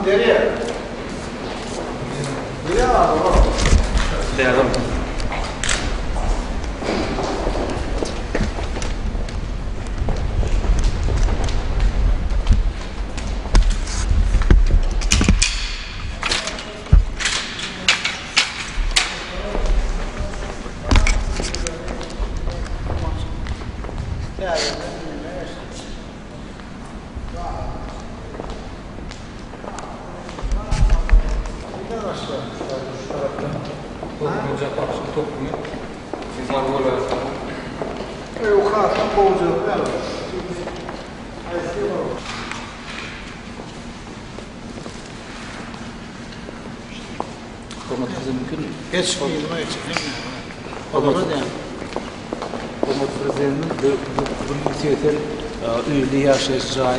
Nereye? Nereye abi? Değerli. Geç kıyılma için. Prezidentinin üyeliği yaşayacağı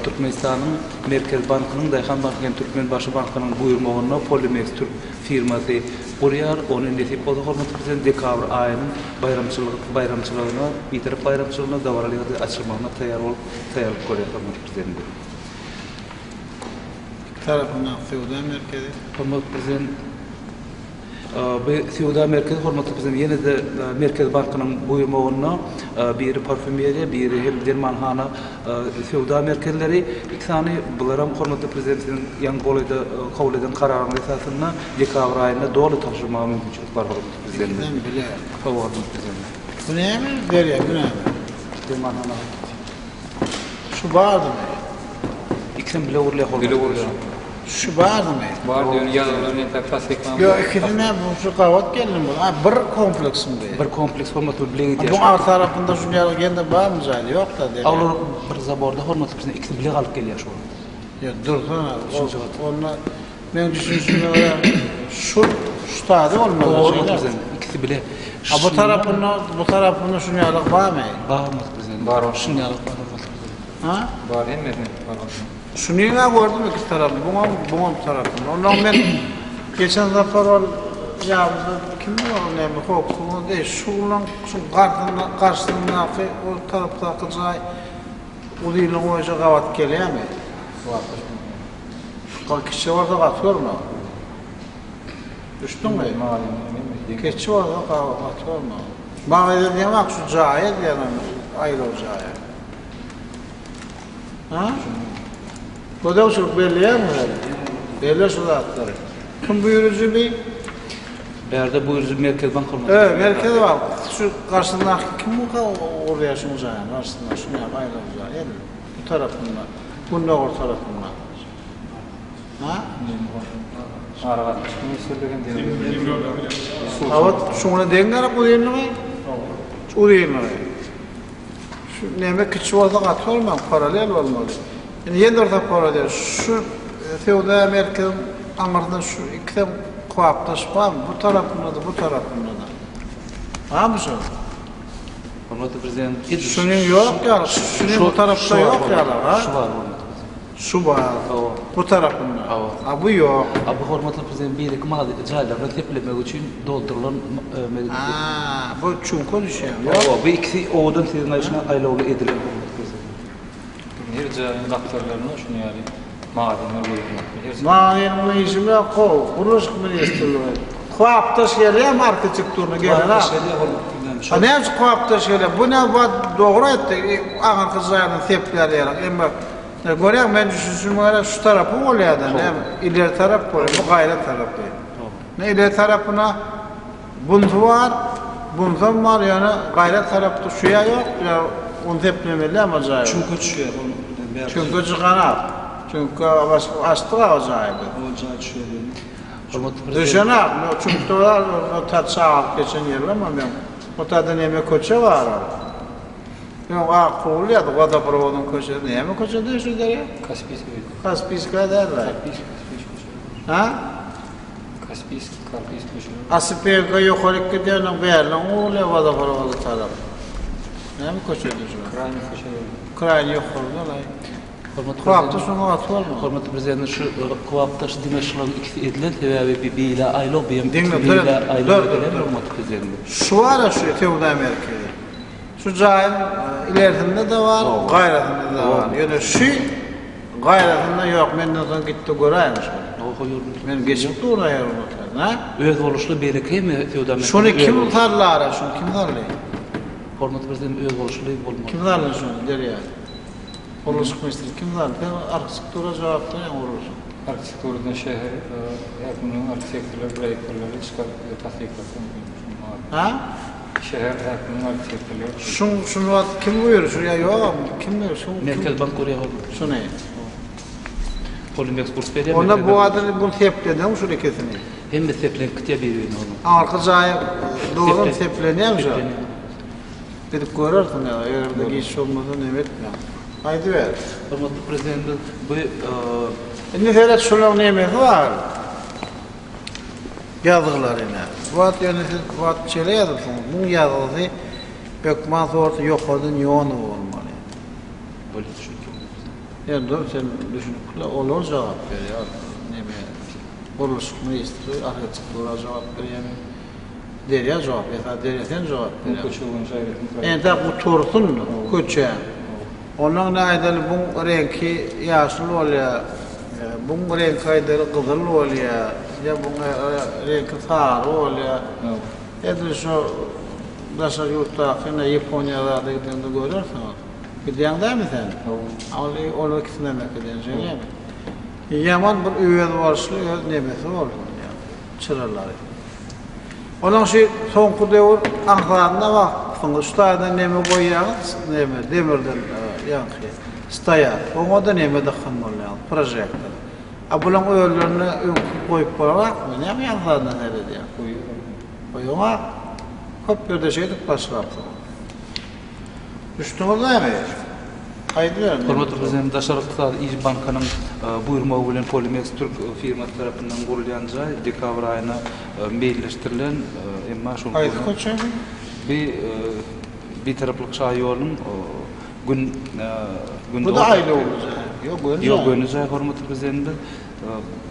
Türkmenistan'ın Merkez Bankı'nın Dayhan Bankı'nın Türkmen Başı Bankı'nın buyurmağına Polimex Türk firması kuruyor. Onun nesip oldu. Hürmetli Prezident dekabr ayının bayramçılığına, bir taraf bayramçılığına davaralıydı açılmağına tayarlık koruyor Hürmetli Prezident. Tarafından Feodal Merkezi. Hürmetli Prezident Feodal Merkezi Hürmetli Prezident yine de Merkez Bankı'nın buyurmağına bir parfümeriye, bir hem dermanhana Feodal Merkezleri iki tane bunlara Hürmetli Prezident'in yan kolayda kabul eden kararının esasında dekabr ayında doğru taşırma mümkünçülük var Hürmetli Prezident'in. Ben bile. Hürmetli Prezident. Bu ne mi? Derya, bu ne mi? Dermanhana. Şu bağırdı mı? İkisini bile uğurluyor Hürmetli Prezident. Şu bağırdı mı? Var diyor yazılarını plastik var. Yok, ikisine bu şu kavat geldim bu. Bir kompleksim bu. Bir kompleks Hürmetli Prezident. Bu alt tarafında şu geldi bağ mı zaydı? Yok da derya. Avlar bir zaborda Hürmetli Prezident ikisi bile kalıp geliyor şu an. Ya dursana. Onlar ben düşünsün şu tadı olmalı şeyler. İkisi bile. Bu tarafında şunu yalık var mı? Var mı Prezident? Var o. Şunu yalık var. Ha? Var hem mi? Var. Şunu ne gördüm iki tarafı, bu tarafında. Ondan ben geçen sefer ya kim var ne mi korktuğunu değil, şunun karşısında o taraftaki cay o değil o yüzden kavat geliyor mi? Var. Kişi orada katıyor mu? Düştün mü? Kişi orada katıyor mu? Bana dediğim bak şu caya diyelim, ayrı o caya. Ha? Bu da çok belli ya mı? Belli şu zatları. Kim buyurucu bir? Berde buyurucu Merkez Bankı olmadı. Evet, Merkez var. Şu karşısındaki kim bu oraya şunu zaten karşısında şunu yap ayrı uzağı. Bu tarafından. Bunun o tarafından. Ha? Aragat. Bunu söyleyen Evet, şuna dengarak o değil mi? O değil mi? Şu neme küçük olsa katı olmam, paralel olmalı. Yani yeni orta paralel. Şu Feodal Merkez'in anlarında şu iki kuaptaş var mı? Bu tarafında da, bu tarafında da. Var mı şu? Hürmetli Prezident. Şunun yok ya, şunun bu tarafta yok ya. Şu var. Şu var. Bu tarafında. Ha bu yok. Abi Hürmetli Prezident bir iki mağaza caylarını teplemek için doldurulan medikal. Haa, bu çünkü düşüyor. Bu ikisi oğudun sizin ayışına aylavlu edilir. Herce kaptarlarına şunu yani madenler buyurmak. Madenler işimi yok. Kuruluş Ministrliği. Kuaptaş geliyor marka çıktığını gelen ha. Ha ne yapacak kuaptaş geliyor? Bu ne doğru etti. Ağır kızlarının tepkileri yarak. Görüyorum ben düşünsün şu tarafı oluyor da ne? İleri taraf oluyor. Bu gayret tarafı. Ne ileri tarafına buntu var. Buntu var yani gayret tarafta suya yok. Ya onu teplemeli ama acayip. Çünkü çıkıyor. Çünkü çıkanak. Çünkü açtık acayip. Düşünün, çünkü o tat sağlık geçen yerler ama ben o tadı neme koça var. Ben kuruluyordu, o da provodun koça. Neme koça diyor şu derya? Kaspiska derler. Ha? Kaspisk, koça. Asipiyaka yukarı gidiyorlar, verilen oğlu o da provodu taraf. Neme koça diyor şu? Krayni koça. Krayni yukarıda. Kuapta şunu atıyor mu? Hormatly prezident, şu kuapta şu dimeşlerin ikisi edilen sebäbi bir beýle aýlyk bir Dinle, beýle dur, aýlyk dur, gelen dur. hormatly prezident. Şu var ya şu Tevda Amerika'da. Şu cahil ilerisinde de var, gayretinde de var. Yani şu gayretinde yok, menden sonra gitti göreymiş. O ýol Ben geçip durayım ha? öz boluşly berekey mi Tevda Amerika? Şunu kim tarlar, şunu kim tarlar? Hormatly prezident öz boluşly bolmaly. Kim tarlar şunu derya? Oluşuk mesele kim tarlar? Ben arkitektura cevapta ne olur? Arkitekturdan şehir, yakının arkitekturlar, proyektörleri çıkar tasdiklasın. Ha? Şehir yakının arkitekturları. Şunu kim buyuruyor? Şuraya yok, kim buyuruyor? Merkez Bank oraya hormatly. Şu ne? Polimex kurs berýär. Onda bu adını bunu tepleden şu reketini. hem de seplen kitya berýär onu. Arka cahil doğru tepleniyor mu? Gidip görürsün ya, yerde giyiş olmadan evet ya. Haydi ver. Hormatly prezident, bu Neferet şunun nemeti var. Yazıklarına. Vat yönetici, vat çele yazırsın. Bu yazısı Bekman sortu yok odun yoğunu olmalı. böyle düşünüyorum. Yani dur sen düşünüp olur cevap ver ya. Neme? Kuruluş ministri, arkitektura cevap veriyor. Derya cevap ver. Deryaten cevap Bu veriyor. koçuğun şehriyetin Ente bu tursun köçe. Onun aýdaly bu renki ýaşyl bolýar. Bu renk aýdaly gyzyl bolýar. Ya bu renki sary bolýar. Edil şu daşa ýurtdakyna Ýaponiýada gidende görürsen. Gidiýäňdämi sen? Awly ol ikisine mekden jeňemi? Yaman bir öýüz barşly öz nemesi bolsun ya. Çıralary. Olan şey soňky döwür ahwalyna bak. Soňky ştaýda neme goýýaňyz, neme demirden ýanky. Staya. Oňa da neme daxan bolýar, projektor. A bulan öýlerini goýup borak, näme ýanlaryna nerede? Goýýar. Köp ýerde şeýdik başlapdy. Düştüňiz näme? Haydi ver. Hormatly prezident, Daşary Iqtisady İş Bankynyň buýrmagy bilen Polimex Türk firmasy tarapyndan gurulýan jaý dekabr aýyna meýilleşdirilen emma şol Haydi koçum. bir taraplyk şaý ýoluň Bu da aýly bolacak. Ýok, gönüjä hormatly prezident.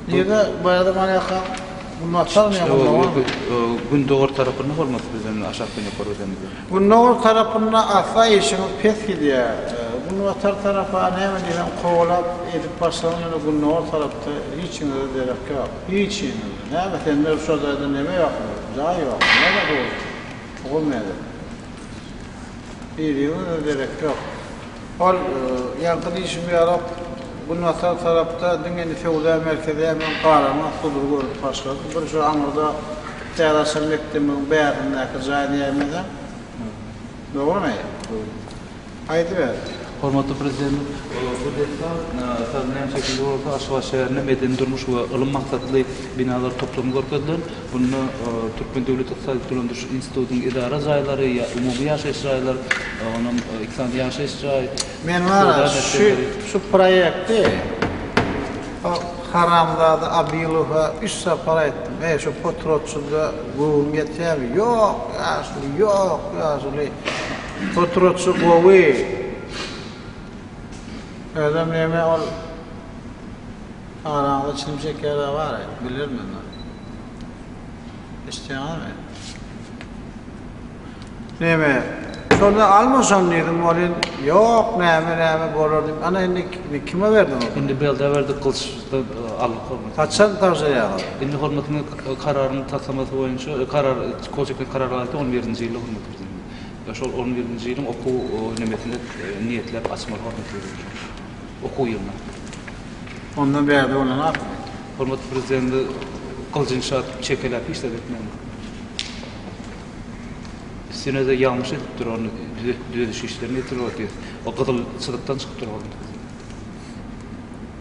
Ýa-da baýda manýaka bunlar çalmıyor. Gündoğur tarapyndan hormatly prezident aşağı ýokardan. Gündoğur tarapyndan asa işiniz pes gidiyor. Bunu atar tarafa näme diýen kowlap edip başlanan Gündoğur tarapda hiç ýene derek ýok. Hiç ýene. Näme sende şu zada näme ýok? Jaý ýok. Näme bolýar? Olmaýar. Ýene derek ýok. Ol ýa-da işimi ýarap bunu atar tarapda diňeni Tevda merkezi hemen garama sudur görüp başladı. Bir şu anlarda täze mektebiň bärinden jaýny ýermeden. Dogrymy? Haydi ver. Hormatly prezident, bu destan sazlanan şekilde orta Aşgabat şäherinde medeni durmuş we ılym maksatly binalar toplamy görkezdiler. Bunu Türkmen Döwlet Iqtisady Tölendirişi Institutynyň idara jaýlary ýa umumy ýaşaýyş jaýlary, onuň iqtisady ýaşaýyş jaý. Men wara şu proýekti Haramzada Abilowa 3 sapar etdim. Şu Potrotçuda goýun getýärmi? Ýok, ýaşly, ýok, ýaşly. Potrotçu gowy. Adam näme ol? Arada çimşekler var, bilirmi? İştiyami. Näme? Şonu almasam dedim, olin yok näme bolardy. Ana indi kime berdim? Indi belde verdik kılçda alyp hormat. Kaçan tavsiye ýaly? Indi hormatlyň kararyny tasamasy boýunça karar kolçekli karar aldy 11-nji ýyly hormat prezident. Şol 11-nji ýylyň okuw nemetinde niýetlep açmaly hormat berýär. Okuw ýylyna. Ondan berdi ona ne yaptı? Hormatly prezident kılç inşaat çekelap işledip memur. Senede ýalmyş edip onu düzeliş işlerini ýetirýär. O gydylçylykdan çykyp durýar.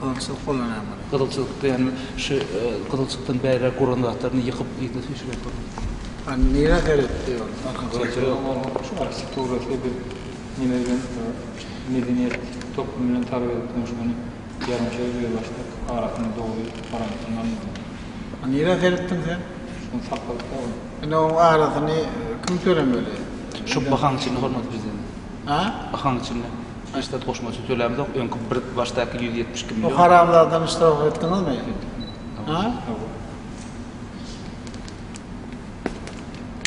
Gydylçylyk bolan ama. Gydylçylykda ýani şu gydylçylykdan bäri gurandatlaryny ýykyp ýetmesi işler. Hani nire veretti o? Şu arkitekturasy bir nimeden medeniyet toplumynyň tarbiýe edilmesi ýarmyşa ýöre başlap aratyny dogry parantynyň Nire verettin sen? şunu sakladyk da. O aratyny kim töremeli? Şu bakan içinde hormat prezident. Ha? Bakan içinde. İşte koşması söylemde önkü bir baştaki 172 milyon. O haramlardan israf ettiniz mi? Ha?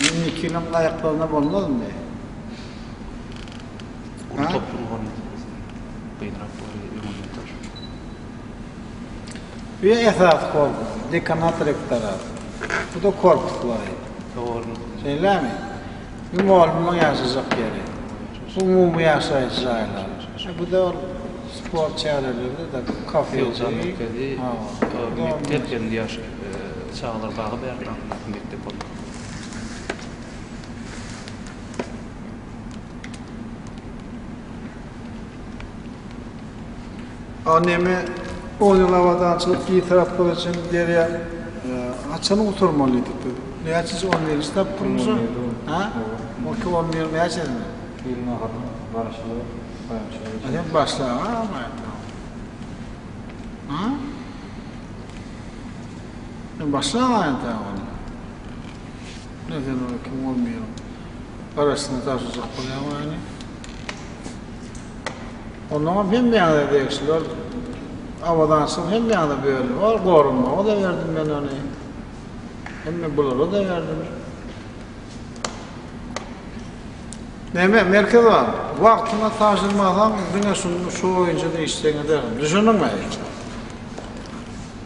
22 yılın ayaklarına bulunmaz mı? Onu Ha? toplum hormatı. Beynrakları yönetir. Bir esas korku. Dekanat rektörü. Bu da korkutlar. Doğru. Şeyler mi? Bir muhalımın yaşayacak yeri. Bu mumu yaşayıcı aylar. Bu da spor çağrıları da kafeye Yolcan mektedi. Mektep kendi yaş çağlar bağı berdan mektep oldu. Annemi 10 yıl havadan çıkıp iyi taraflar için geriye açanı oturmalıydık dedi. Ne açıcı 10 yıl istep kurumuzu? Ha? O ki 10 yıl ne açadın? Yılına kadar barışlı, bayağı Hadi başla ama. Ha? Başla ama yani tamam. Neden o kim olmuyor? Arasında taşıyacak oluyor yani. Ondan ben bir anda değiştiler. Havadan sonra hem bir anda böyle var. Korunma. O da verdim ben onu. Hem de bulur. O da verdim. Neyme? Merkez var. Vaktine taşırmadan dünya şu oyuncu da işlerini derim. Düşündün mü hiç?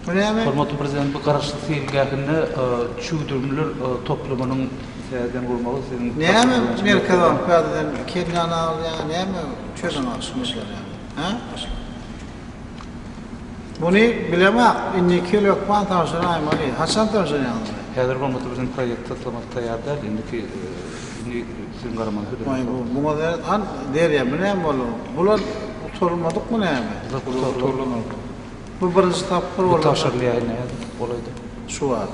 Bu neyme? Hormatly prezident bu garaşly fiilgähinde çüğdürmüler toplumunun seyden gurmaly senin. Neyme? Merkez var. Perdeden kendini al yani. Neyme? Çözün açmış yani. Ha? Bunu bilemek. İndiki lokman taşıran aymalı. Hasan taşıran yani. Häzir hormatly prezident proýekt tatlamak taýýardar. Indiki sizin garamanı Vay bu model an der ya bu ne olur? Bular oturmadık mı ne mi? Bu birinci tapır Bu olur. taşırlı ýaýna bolaydy. Şu var.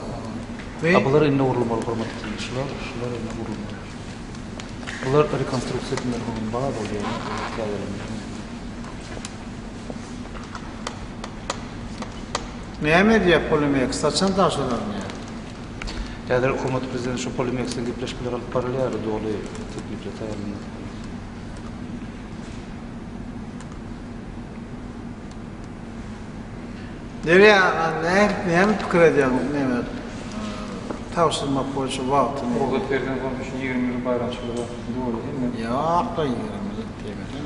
Ve Abalar inne urulmaly hormatly dinçiler, şular inne urulmaly. Bular rekonstruksiýa etmeler bolýar bolýar. ne diye polemik saçan taşıran ya. Häzir hormatly prezident şu polemikden gepleşmeler alyp barýar, doly teklifler taýýarlandy. Derya ne fikir edýän ne tavsirma poýşy wagtyny. Ogat berden olmuş 20 yıl bayramçılığı doğru değil mi? Ýok da ýerimiz diýmeden.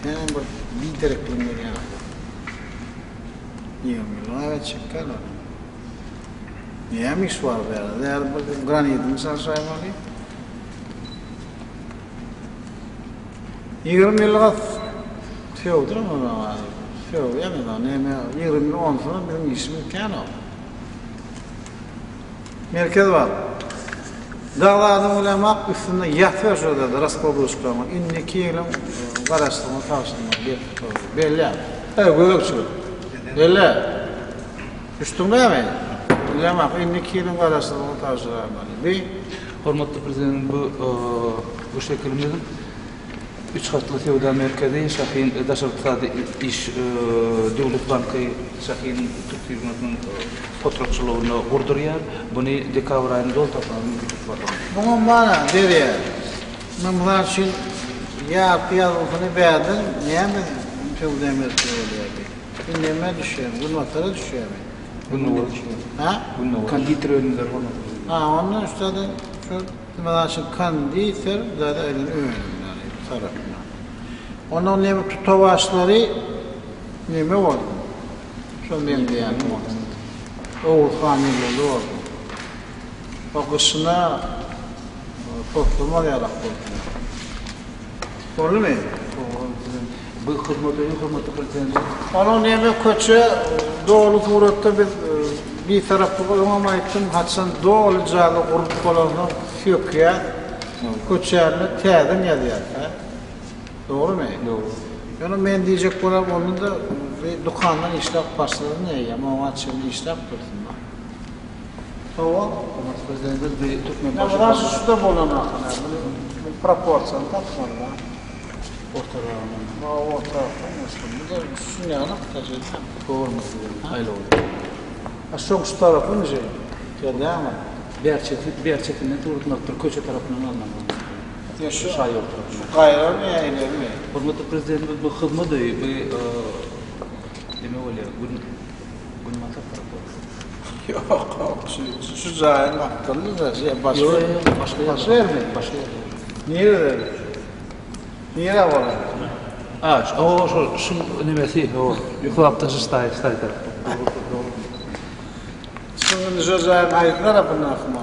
Sen bir direklim ya. 20 yıl evet çeker. Niye iş var böyle? Değer bir granitini sarsaymalı. 20 yılga tevdir ama tev yani ne 20 yıl 10 sonra benim işim imkan o. Merkez var. Dağlardan ulemak üstünde yatıyor şurada Raskolbuskama. İnniki yılın karıştırma tavsiyonu belli. Evet, göğükçü. Belli. Üstünde mi? Ulemak inniki yılın karıştırma tavsiyonu bir. Hormatly prezident bu şekilde 3 hatly Sewda merkezi Şahin Daşar iqtisadi iş Döwlet banky Şahin Türk firmasynyň fotoğrafçylygyny gurdurýar. Buny dekabr aýynda oltapan. Bugün bana derya. Men bular için ya piyazını beğendim. Niye mi? Sewda merkezi oluyor. Neme düşüyor? Bu notlara düşüyor mi? Bunu Ha? kanditör önünder hormatly. Ha, onun üstüde şu mesela kanditör zaten elini yani tarafına. Onun neme tutavaşları neme oldu? Şu benim de yani Oğuz familyalı oldu. Bakışına topluma yarak oldu. Doğru mu? Bu hormatly prezident Onun neme köçü doğru suratda bir tarafı olmamayıptım. Hatsan doğru canlı grup olanlar fiyokya köçerli tədim yazıyor. Doğru mu? Doğru. Yani ben diyecek olan onun da dükkandan işlep başladı ne ya? Ama şimdi işlep dursunlar. Tamam. prezident de Türkmen Ne kadar suda bulamak. Bu proporsiyon tatmalı. ortalarına O taraftan nasıl? Bu da sünyana tutacak. doğru mu? Aýla oldu. Aşağı şu tarafı ne? Geldi ama. Berçetinden turutmakdır, köçe tarafından alınmalı. Ya şu şay yok. gayra mı ya ileri mi? Hurmatly prezident bu hyzmat öýü bu nime bolýar? Gün masraf Yok, şu zahir hakkında da başka başka yer mi? Başka yer. Niye? Niye var? O şu nimesi o yuklapda stay. Şunun şu zahir ayetler yapın akma.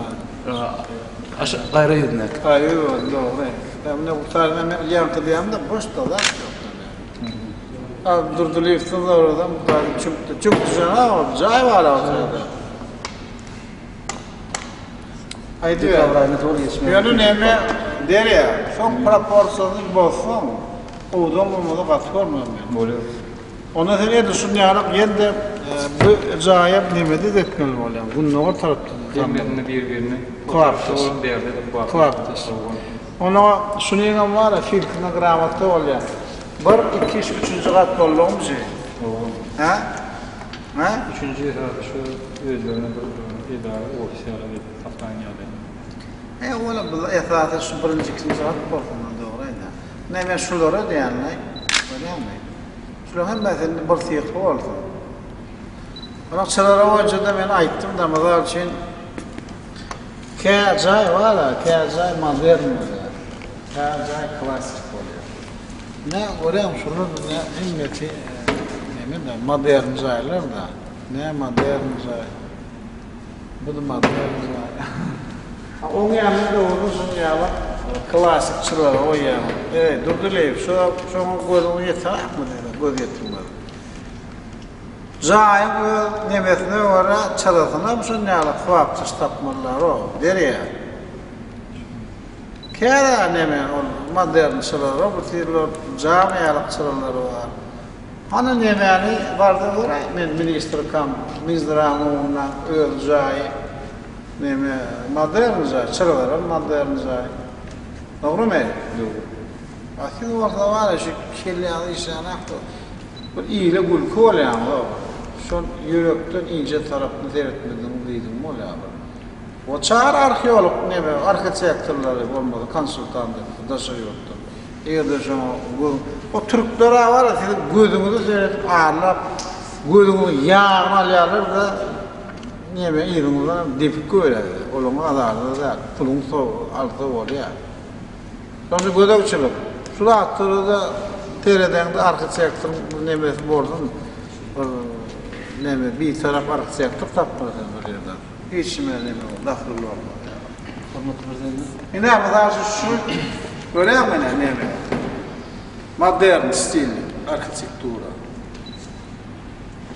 Aşağı gayra yednek. Hayır, doğru. Ben ne kurtarmam, yan kıdıyam da boş da durdu liftin da oradan çıktı. Çıktı sana o cay var orada. Haydi ver. Yönü neme der ya, çok proporsiyonlu bozsun. Oğudum olmalı katılmıyorum ben. Bolýar. Ona sene düşünýärek ýerde bu jayap nimede etmeli bolýar. Bunu o tarapda. Cemiyetini birbirini Kuaptys. Oğul değerli de Kuaptys. Ona şunyň var, filkine gramatda bolýar. 1, 2, 3-nji gat bolýarmy? Ha? Ha? Üçüncü herhalde şu özlerine bir idare ofisiyel bir hastaniyede. Ola bu esasy şu 1-nji, 2-nji gat bolýar dogry-da. Näme şulara diýenler? Bolýarmy? Şular hemmesini bir syýyk boldy. Ana çalara wajda men aýtdym da mazal üçin Kajay var, kajay modern var. Kajay klasik bolýar. Ne görýän şunu ne himmeti näme modern jaylar da. Ne modern jay. Bu da modern jay. Oň ýanynda olursun ýa-da klasik çylar o ýa. Durdulyp şoňa gözüňi ýetirapmy diýip göz ýetirmez. Jay nemesine wara çalasyna bu ýa-da kuapçy tapmalar o derýär. Kera neme modern çylar o bu tirler jamiýalyk çylar bar. Ana nemeni barda men ministr kam mizramuna öl jaý neme modern jaý çylar modern jaý. Dogrymy? Yok. Aslında orada var şu kelleýän işana bir ýyly gül kolýan o. Şol ýürekden inje tarapyny seyretmeden diýdim bolýar. O çağır arkeolog neme arkitektorlary bolmaly konsultant daşaýardy. Ýa-da şu o türkler var ya gözüňizi seyretip ağırlap gözüňi ýağmalýarlar da neme ýygyňyzdan depik görýär. Olaň adarda da puluň alty bolýar. Sonra gödäwçilik. Şular atyrda tereden de arkitektor nemesi bordun. Neme bir taraf arkitektor tapmadan bolýar. Hiç neme dahil olmaz. Hurmatly prezident. Ine bazı şu görýärmi neme? Modern stil arkitektura.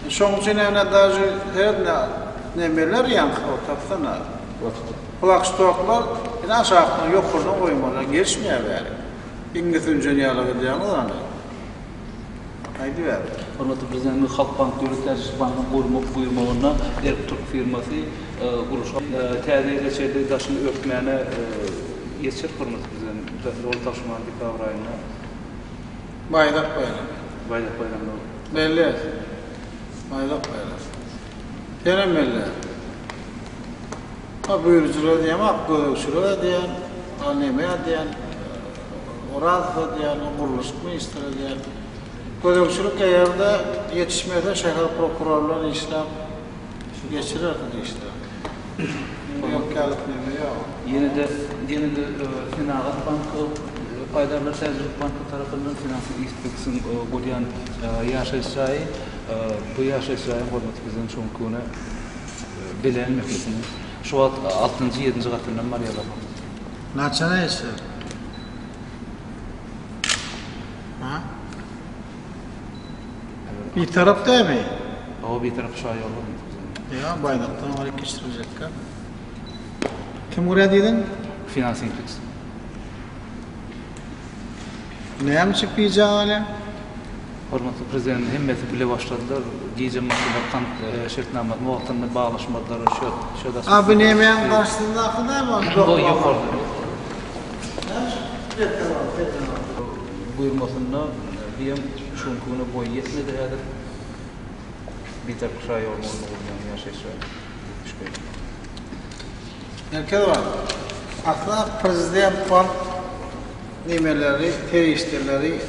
Şoň üçin ene daşy her nemeler ýanky otapsana. Kulakstoklar ine aşağıdan ýokurdan goýmalar geçmeýär bäri. İngilizce ýalygy diýýär. Haydi ver. Hurmatly prezident, Halk Bank Döwlet Täşekkür Bankynyň buyurmagyna Türk firmasy guruşa täze çerde daşyny örtmäne ýetişir hurmatly prezident. Rol taşıman dekabr aýyna Bayrak bayram. bayramda. Belli. Bayrak bayram. Teremeller. Ha buyurucular diýen, akgödökçüler diýen, aneme diýen, orazda diýen, guruluş ministri diýen. Gödökçülük ýerde ýetişmede şäher prokurorlar işlem geçirirdi işte. Ýokkalyk neme ýok. Ýene de Finansat Banky Paydarlar Täzelik Banky tarapyndan finansiýa inspeksiýasyň bolýan ýaşaýşy bu ýaşaýşy hormat bilen şoň köne bilenmekdesiniz. Şu 6-njy 7-nji gatyndan barýar. Naçana ýaşar? Ha? Bir taraf değil mi? O bir taraf şaýy olur. Ya Bayraktan var geçirecekler. Kim buraya dedin? Finans inspeksiýasy. Näme çıkýar hala? Hormatly prezident, hemmeti bile başladylar. Gece masalar şertname muwagtynda baglaşmadylar. Şo da. Abi nämeň garşysynda akyndaýmy? O ýokarda. Buyurmasyna diýem şoň köne boy ýetmedi häzir. Bir taraf şaýy bolýan ýaşaýşy. Erkek var. Akla prezident var. nimeleri, teröristleri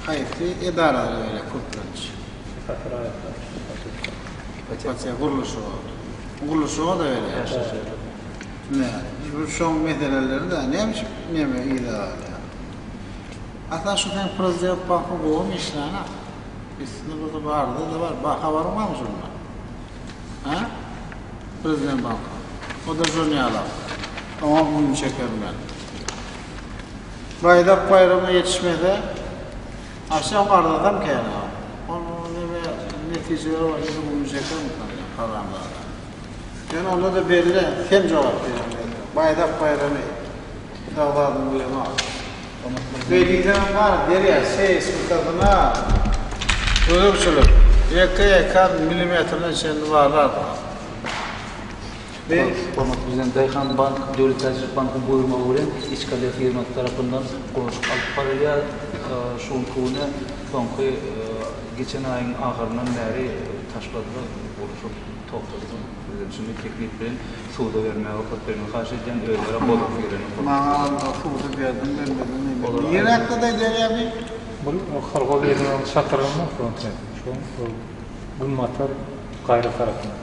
hayatı idare öyle kurtarıcı. Fatih kuruluşu oldu. Kuruluşu o da öyle. Ne? Bu son meseleleri de neymiş? Neme idare. Hatta şu tane prezident bankı boğum işlerine İstanbul'da vardı da var. Baka var mı onunla? Ha? Prezident bankı. O da jurnala. Ama bunu çekerim ben. Bayrak bayramına yetişmede aşağı vardı adam ki yani. Onun neticeleri var. Bunu çekerim kalanlarda. Yani onda da belli. Hem cevap verir. Bayrak bayramı. Dağlardım bu yana. Belirten var. Deriye ses kurtarına. Buyurupçuluk. Yaka milimetrenin içinde varlar. Ve bizden Dayhan Bank, Devlet Tecrübe Bankı buyurma uğrayan İçkale firma tarafından konuşup alıp paraya şun kuğuna banka geçen ayın ahırından beri taşladılar, oluşup topladılar. Şimdi teklif bilen suda vermeye, avukat vermeye karşı eden öylere bozuk verelim. Mağaran suda verdim, vermedim. Yer hakkı da deriye bir? Bu halka verilen şatırılma fronte. Şu bu matar gayrı tarafından.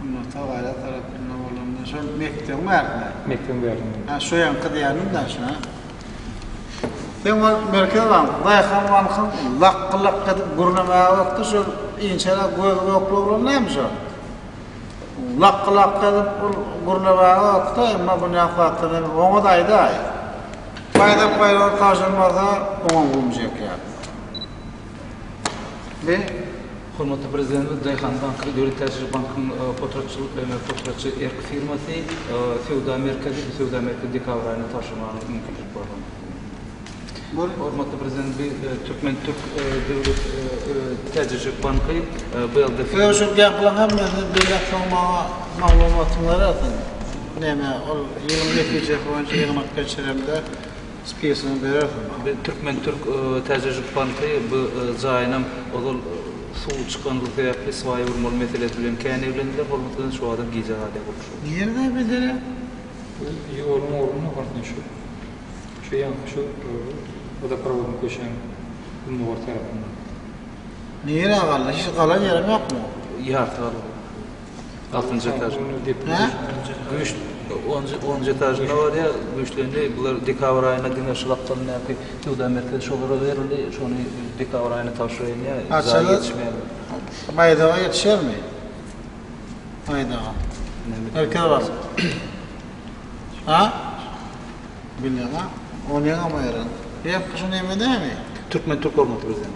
Bunlar gayret tarafından olanlar. Şu mektem var mı? Mektem verdim. Ha şu yankı diyanım da şuna. Sen var Merkez Bank, Dayhan Bank'ın lak edip gurnamaya vakti şu inşallah göklu olan neymiş o? Lak edip gurnamaya vakti ama bunu yapatını ona daydı ay. Bayrak bayrağı karşılmada ona bulmayacak yani. Ve Hürmetli Prezidentimiz Dayhan Bank, Devlet Tecrübe Bankı'nın fotoğrafçı erk firması Fevda Merkezi, Fevda Merkezi kavrayını taşımanın mümkünlük var. Hürmetli Prezidentimiz Türkmen Türk Devlet Tecrübe Bankı bu yılda firma... Şu yapılan hem de devlet mağlumatları atın. Neyme, o yılın neticesi boyunca yılmak geçiremde spiyasını verirdim. Türkmen Türk Tecrübe Bankı bu zayınım olur soğuk çıkanlık veya pesvaya vurmalı meselesi bilen kendi evlendiler, hormatlarını şu adam giyecek hale oluşuyor. Nerede bedeli? İyi oğlum var şu. Şu yan, şu o da provodun koşan bunun var tarafından. Nereye kaldı? Hiç kalan yerim yok mu? Yartı var. 6. etaj. Ha? Güç 10. etajında var ya, güçlerini bunlar dekabr ayına dinleşilaptan ne yapıyor? Yılda merkez şolara verildi, şunu dekabr ayına taşıyın ya, zayi yetişmeyelim. Baydağa yetişer mi? Baydağa. Erken var. Ha? Bilmiyorum ha? O ne ama yaran? Hep kışın yeme değil mi? Türkmen Türk olmadı bizden.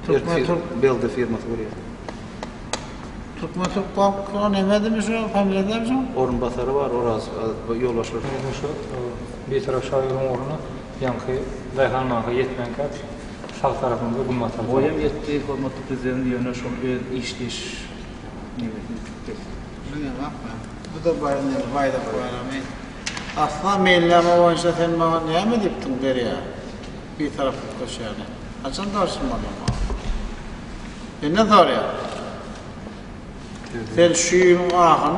Türkmen Türk. Belde firması buraya. Türkmen Türk bankı ne mi şu? Familiyada mı şu? Orun basarı var, orası yol başlar. Şu bir taraf şairun uğruna yankı Dayhan Bank'a yetmeyen kat sağ tarafında bu matar. O hem yetti, hürmetli Prezident'in yönüne şunu işleyiş. Bilmiyorum ha. Bu da bayda bayramı. Aslında mailleme boyunca sen bana ne mi diptin deriye? Bir tarafı koşuyordu. Açın doğrusun bana. Ne doğru ya? Sen şu yılın ahını